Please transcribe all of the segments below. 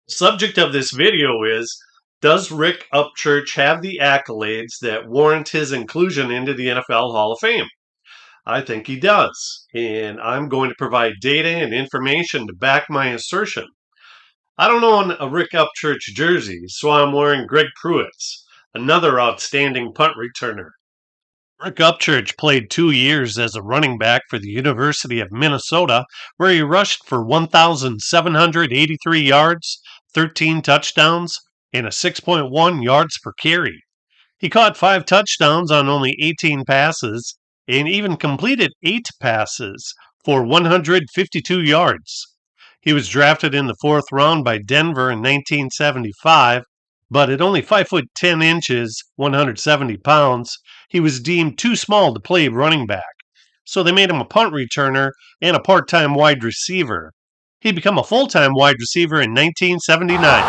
Subject of this video is, does Rick Upchurch have the accolades that warrant his inclusion into the NFL Hall of Fame? I think he does, and I'm going to provide data and information to back my assertion. I don't own a Rick Upchurch jersey, so I'm wearing Greg Pruitt's, another outstanding punt returner. Rick Upchurch played 2 years as a running back for the University of Minnesota, where he rushed for 1,783 yards, 13 touchdowns, and a 6.1 yards per carry. He caught 5 touchdowns on only 18 passes and even completed 8 passes for 152 yards. He was drafted in the 4th round by Denver in 1975, but at only 5 foot 10 inches, 170 pounds, he was deemed too small to play running back. So they made him a punt returner and a part-time wide receiver. He became a full-time wide receiver in 1979.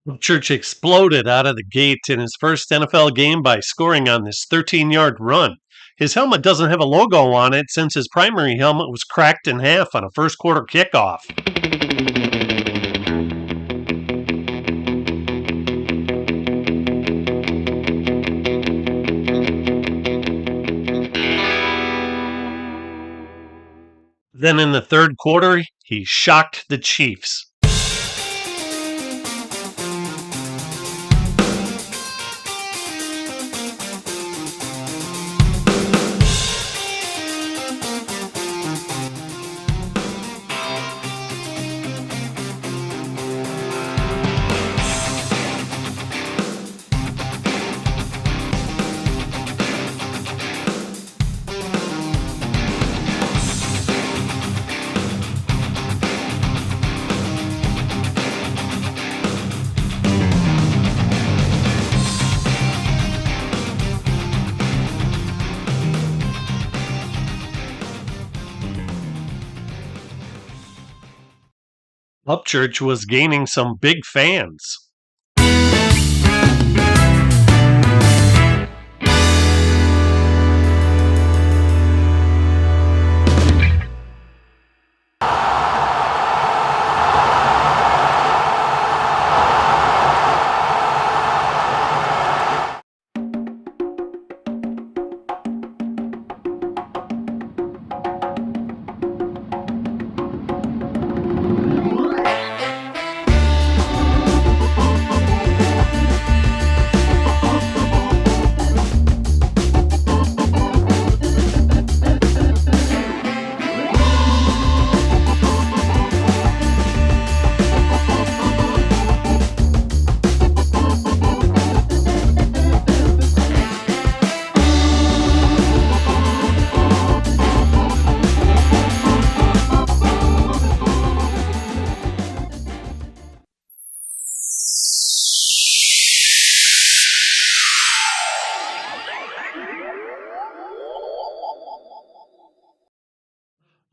Upchurch exploded out of the gate in his first NFL game by scoring on this 13-yard run. His helmet doesn't have a logo on it since his primary helmet was cracked in half on a first-quarter kickoff. Then in the third quarter, he shocked the Chiefs. Upchurch was gaining some big fans.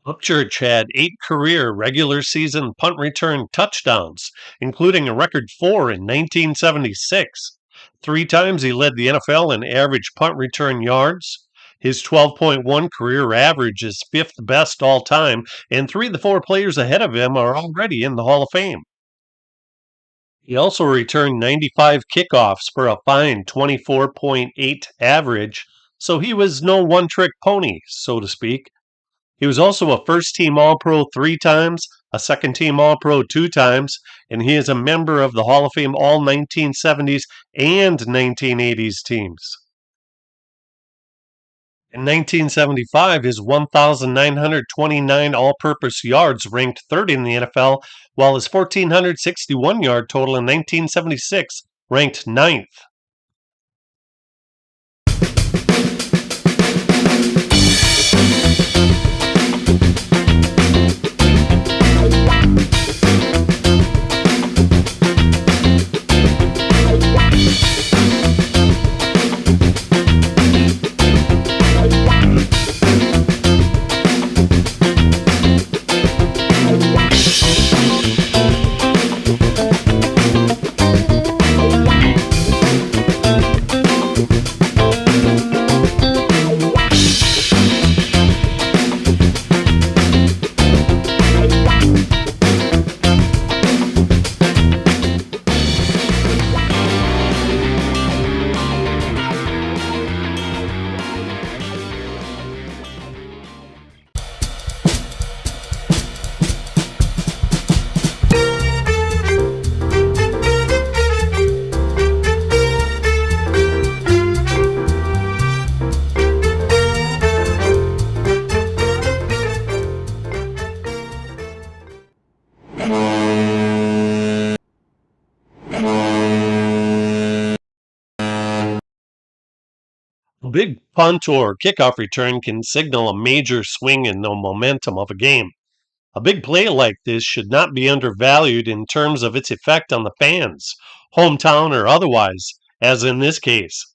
Upchurch had 8 career regular season punt return touchdowns, including a record 4 in 1976. 3 times he led the NFL in average punt return yards. His 12.1 career average is 5th best all time, and 3 of the 4 players ahead of him are already in the Hall of Fame. He also returned 95 kickoffs for a fine 24.8 average, so he was no one-trick pony, so to speak. He was also a first-team All-Pro 3 times, a second-team All-Pro 2 times, and he is a member of the Hall of Fame all 1970s and 1980s teams. In 1975, his 1,929 all-purpose yards ranked 3rd in the NFL, while his 1,461-yard total in 1976 ranked 9th. big punt or kickoff return can signal a major swing in the momentum of a game. A big play like this should not be undervalued in terms of its effect on the fans, hometown or otherwise, as in this case.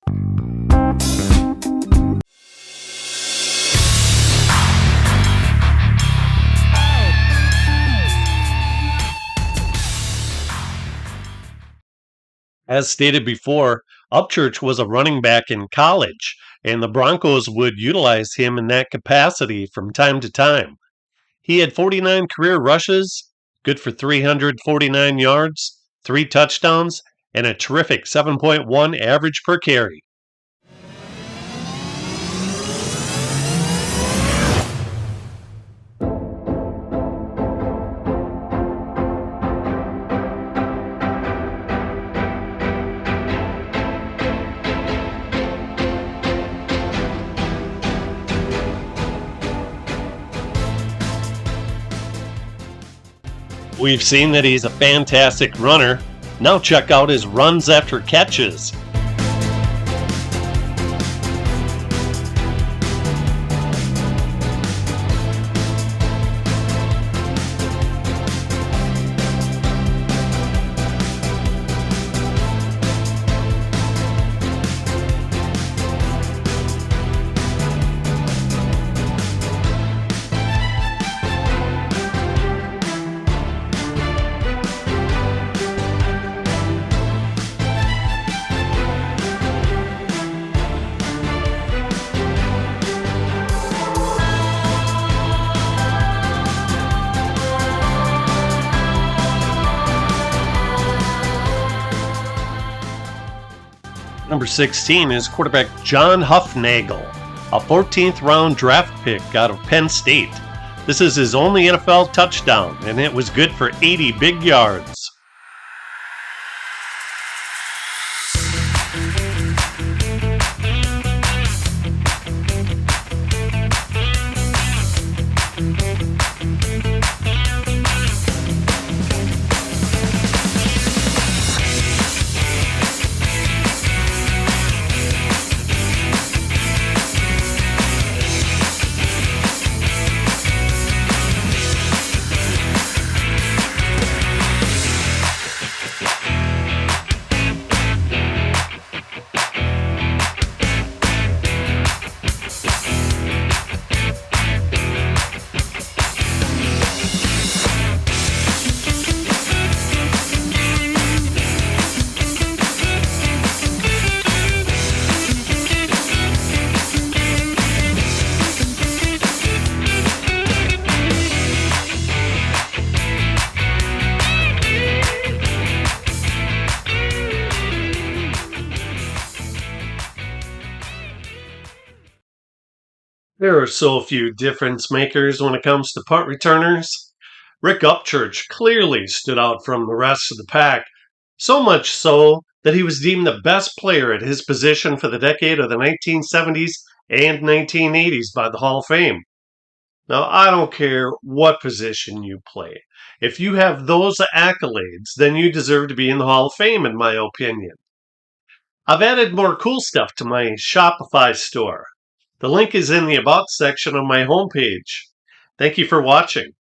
As stated before, Upchurch was a running back in college, and the Broncos would utilize him in that capacity from time to time. He had 49 career rushes, good for 349 yards, 3 touchdowns, and a terrific 7.1 average per carry. We've seen that he's a fantastic runner. Now check out his runs after catches. Number 16 is quarterback John Hufnagel, a 14th round draft pick out of Penn State. This is his only NFL touchdown, and it was good for 80 big yards. There are so few difference makers when it comes to punt returners. Rick Upchurch clearly stood out from the rest of the pack, so much so that he was deemed the best player at his position for the decade of the 1970s and 1980s by the Hall of Fame. Now, I don't care what position you play. If you have those accolades, then you deserve to be in the Hall of Fame, in my opinion. I've added more cool stuff to my Shopify store. The link is in the About section of my homepage. Thank you for watching.